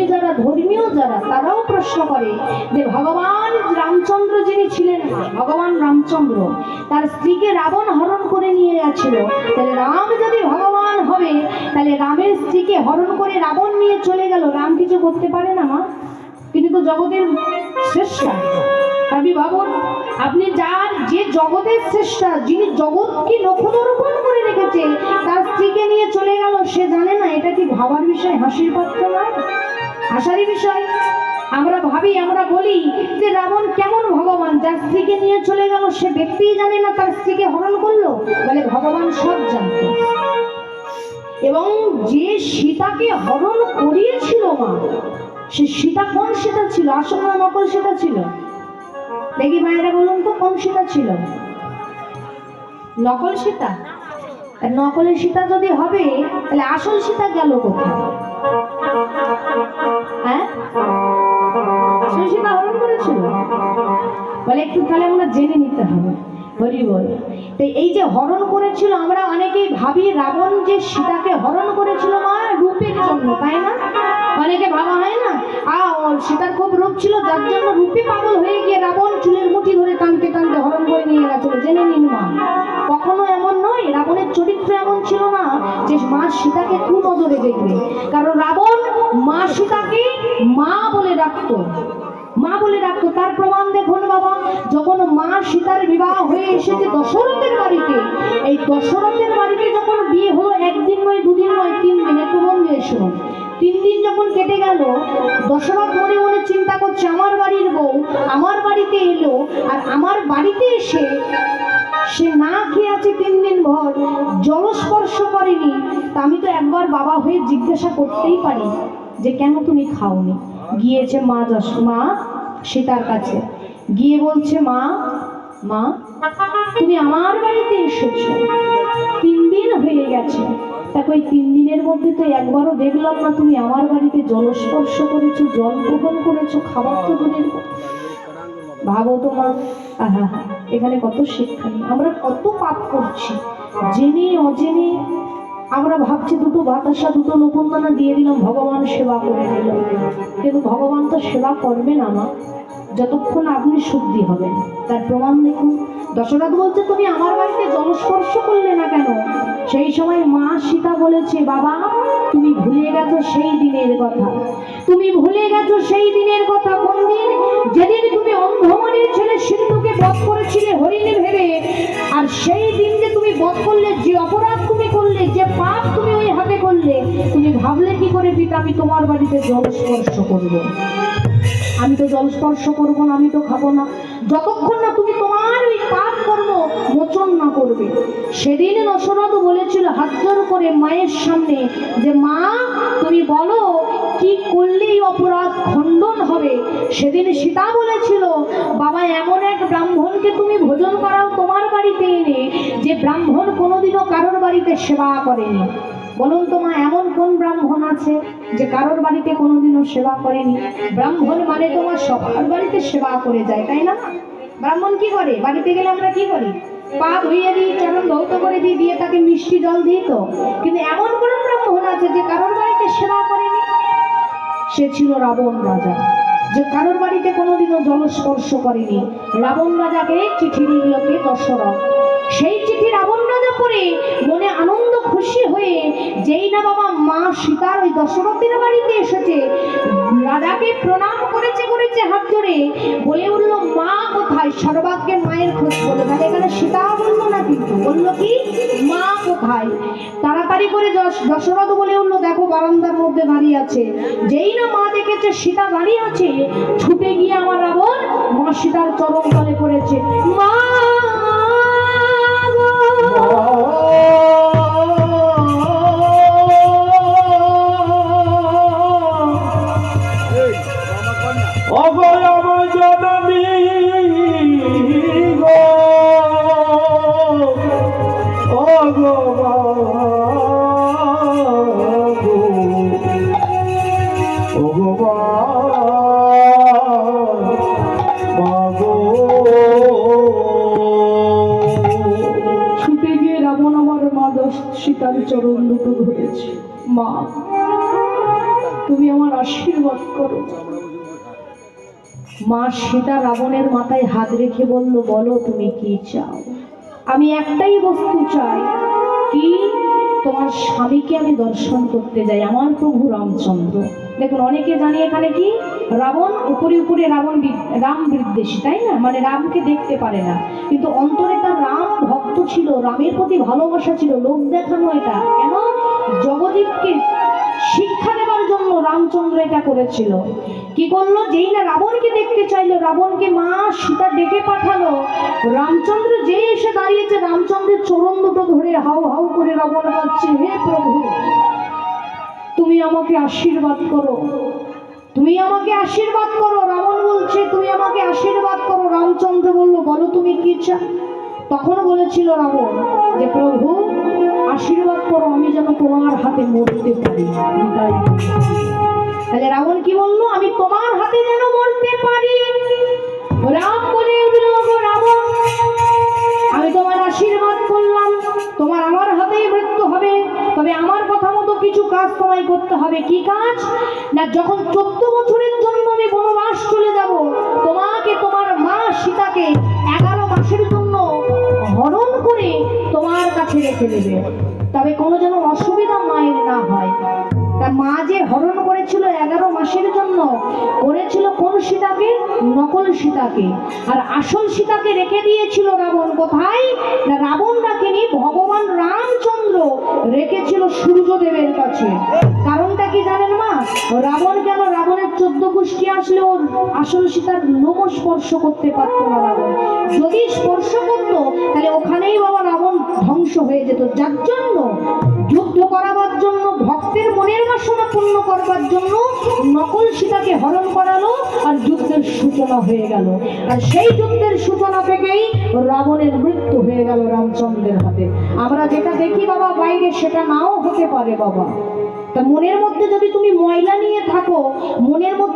ধর্মী যারা, ধর্মীয় যারা, তারাও প্রশ্ন করে যে ভগবান রামচন্দ্র যিনি ছিলেন, ভগবান রামচন্দ্র তার স্ত্রীকে রাবণ হরণ করে নিয়ে গেছিল, তাহলে রাম যদি ভগবান হবে তাহলে রামের স্ত্রীকে হরণ করে রাবণ নিয়ে চলে গেল, রাম কিছু করতে পারে না? মা, তিনি তো জগতের শ্রেষ্ঠা। আপনি ভাবুন, আপনি যার যে জগতের শ্রেষ্ঠা, যিনি জগৎকে নখদর্পণ করে রেখেছে, তার স্ত্রীকে নিয়ে চলে গেল, সে জানে না? এটা কি ভাবার বিষয়? হাসির পাত্র না, হাসারই বিষয়। আমরা ভাবি, আমরা বলি যে রাবণ কেমন ভগবান, যার স্ত্রীকে নিয়ে চলে গেল সে ব্যক্তিই জানে না তার স্ত্রীকে হরণ করলো? বলে ভগবান সব জানত। এবং যে সীতাকে হরণ করিয়েছিল মা, সে সীতা কোন সীতা ছিল? আসল না নকল সীতা ছিল? দেখি মায়েরা বলুন তো, কোন সীতা ছিল? নকল সীতা। নকলের সীতা যদি হবে তাহলে আসল সীতা গেল কোথায়? হ্যাঁ, আসল সীতা হরণ করেছিল বলে একটু তাহলে আমরা জেনে নিতে হবে। হরি বল। তো এই যে হরণ করেছিল, আমরা অনেকেই ভাবি রাবণ যে সীতাকে হরণ করেছিল মা রূপের জন্য, তাই না? অনেকে ভাবা হয় না, সীতার খুব রূপ ছিল, যার জন্য রূপে পাগল হয়ে গিয়ে রাবণ চুলের মুঠি ধরে টানতে টানতে হরণ করে নিয়ে গেছিল। জেনে নিন মা, কখনো এমন নয়। রাবণের চরিত্র এমন ছিল না যে মা সীতাকে কু নজরে দেখবে, কারণ রাবণ মা সীতাকে মা বলে ডাকতো, মা বলে ডাকতো। তার প্রমাণ দেখুন বাবা, যখন মা সীতার বিবাহ হয়ে এসেছে দশরথের বাড়িতে, এই দশরথের বাড়িতে যখন বিয়ে হলো, একদিন নয়, দুদিন নয়, 3 দিন। একটু মন দিয়ে শুনুন। 3 দিন যখন কেটে গেল, দশরথ মনে মনে চিন্তা করছে, আমার বাড়ির বউ আমার বাড়িতে এলো, আর আমার বাড়িতে এসে সে না খেয়ে আছে 3 দিন ভর, জলস্পর্শ করেনি, তা আমি তো একবার বাবা হয়ে জিজ্ঞাসা করতেই পারি যে কেন তুমি খাওনি। গিয়েছে মা সীতার কাছে, গিয়ে বলছে, মা মা তুমি আমার বাড়িতে এসেছো, 3 দিন হয়ে গেছে, তা ওই 3 দিনের মধ্যে তো একবারও দেখলাম না তুমি আমার বাড়িতে জলস্পর্শ করেছো, জল গ্রহণ করেছো, খাবার তো দূরের কথা। ভাবো তো মা, আহা, এখানে কত শিক্ষা নেই। আমরা কত পাপ করছি জেনে অজেনে। আমরা ভাবছি দুটো বাতাসা, দুটো নকুনদানা দিয়ে দিলাম, ভগবান সেবা করে দিল, কিন্তু ভগবান তো সেবা করবে না মা যতক্ষণ আপনি শুদ্ধি হবেন। তার প্রমাণ দেখুন, দশরথ বলছে তুমি আমার বাড়িতে জলস্পর্শ করলে না কেন? সেই সময় মা সীতা বলেছে, বাবা তুমি ভুলে গেছো সেই দিনের কথা, তুমি ভুলে গেছো সেই দিনের কথা। কোন দিন? যেদিন তুমি অন্ধমনের ছেলে সিন্ধুকে বধ করেছিলে হরিণী ভেবে, আর সেই দিন যে তুমি বধ করলে, যে অপরাধ তুমি করলে, যে পাপ তুমি ওই হাতে করলে, তুমি ভাবলে কি করে পিতা আমি তোমার বাড়িতে জলস্পর্শ করবো? আমি তো জলস্পর্শ করবো না, আমি তো খাবো না, যতক্ষণ না তুমি তোমার ওই পাপ কর্ম মোচন না করবে। সেদিন দশরথ বলেছিল হাত জোর করে মায়ের সামনে যে মা তুমি বলো কি করলেই অপরাধ খণ্ডন হবে। সেদিন সীতা বলেছিল, বাবা এমন এক ব্রাহ্মণকে তুমি ভোজন করাও তোমার বাড়িতে এনে, যে ব্রাহ্মণ কোনোদিনও কারোর বাড়িতে সেবা করেনি। বলুন তো মা, এমন কোন ব্রাহ্মণ আছে যে কারোর বাড়িতে কোনোদিনও সেবা করেনি? ব্রাহ্মণ মানে তোমার সবার বাড়িতে সেবা করে যায়, তাই না? ব্রাহ্মণ কি করে? বাড়িতে গেলে আমরা কি করি? পা ধুইয়ে দিই, চরণ ধৌত করে দিই, দিয়ে তাকে মিষ্টি জল দিই তো। কিন্তু এমন কোন ব্রাহ্মণ আছে যে কারোর বাড়িতে সেবা করেনি? সে ছিল রাবণ রাজা, যে কারোর বাড়িতে কোনোদিনও জলস্পর্শ করেনি। রাবণ রাজাকে চিঠি দিল কে? দশরথ। সেই চিঠি রাবণ রাজা পড়ে মনে আনন্দ খুশি হয়ে, যেই না বাবা মা সীতার ওই দশরথের বাড়িতে এসেছে, রাজাকে প্রণাম করেছে হাত ধরে, বলে উঠলো মা কোথায়? সর্বাগ্যে মায়ের খোঁজ বলে। তাহলে এখানে সীতা বললো না, কিন্তু বললো কি মা কোথায়? তাড়াতাড়ি করে দশরথ বলে উঠলো, দেখো বারান্দার মধ্যে দাঁড়িয়ে আছে। যেই না মা দেখেছে সীতা দাঁড়িয়ে আছে, ছুটে গিয়ে আমার রাবণ মা সীতার চরণ তলে পড়েছে। মা সীতার চরণ দুটো ধরেছে। মা তুমি আমার আশীর্বাদ করো। মা সীতা রাবণের মাথায় হাত রেখে বলল, বলো তুমি কি চাও? আমি একটাই বস্তু চাই, কি? তোমার স্বামীকে আমি দর্শন করতে যাই, আমার প্রভু রামচন্দ্র। দেখুন, অনেকে জানি এখানে কি রাবণ উপরে উপরে রাম বিদ্বেষী, তাই না? মানে রামকে দেখতে পারে না, কিন্তু অন্তরে তার রাম ভক্ত ছিল, রামের প্রতি ভালোবাসা ছিল। লোক দেখানো এটা কেন? জগদীপকে শিক্ষা দেওয়ার জন্য রামচন্দ্র এটা করেছিল। কি করলো? যেই না রাবণকে দেখতে চাইলো, রাবণকে মা সীতা ডেকে পাঠালো, রামচন্দ্র যে এসে দাঁড়িয়েছে, রামচন্দ্রের চরণ দুটো ধরে হাউ হাউ করে রাবণ কাঁদছে, হে প্রভু তুমি আমাকে আশীর্বাদ করো, তুমি আমাকে আশীর্বাদ করো। রাবণ বলছে তুমি আমাকে আশীর্বাদ করো। রামচন্দ্র বলল, বলো তুমি কি চাও? তখন বলেছিল রাবণ যে, প্রভু আশীর্বাদ করো, আমি যেন তোমার হাতে মরতে পারি। তাহলে রাবণ কি বললো? আমি তোমার হাতে যেন মরতে পারি। রাম বলে উঠল, রাবণ আমি তোমার আশীর্বাদ করলাম, তোমার আমার হাতেই মৃত্যু হবে, তবে আমার কথা মতো কিছু কাজ তোমায় করতে হবে। কি কাজ? না, যখন 14 বছরের জন্য আমি বনবাস চলে যাব, তোমাকে তোমার মা সীতাকে 11 মাসের জন্য হরণ করে তোমার কাছে রেখে দেবে, তবে কোনো যেন অসুবিধা মায়ের না হয়। তা মা যে হরণ করেছিল 11 মাসের জন্য, করেছিল কোন সীতাকে? নকল সীতাকে। আর আসল সীতাকে রেখে দিয়েছিল রাবণ কোথায়? না, রাবণ রাখেনি, ভগবান রামচন্দ্র রেখেছিল সূর্যদেবের কাছে। কারণটা কি জানেন মা? রাবণ কেন? রাবণের 14 গোষ্ঠী আসলে ওর আসল সীতার লোম স্পর্শ করতে পারত না রাবণ। যদি স্পর্শ করতো তাহলে ওখানেই বাবা রাবণ ধ্বংস হয়ে যেত। যার জন্য যুদ্ধ করাবার জন্য, ভক্তের মনের বাসনা পূর্ণ করবার জন্য নকল সীতাকে হরণ করালো, আর যুদ্ধের সূচনা হয়ে গেল। আর সেই যুদ্ধের সূচনা থেকেই রাবণের মৃত্যু হয়ে গেল রামচন্দ্রের হাতে। আমরা যেটা দেখি বাবা বাইরে, সেটা নাও হতে পারে বাবা। তা মনের মধ্যে যদি তুমি ময়লা নিয়ে থাকো, মনের মধ্যে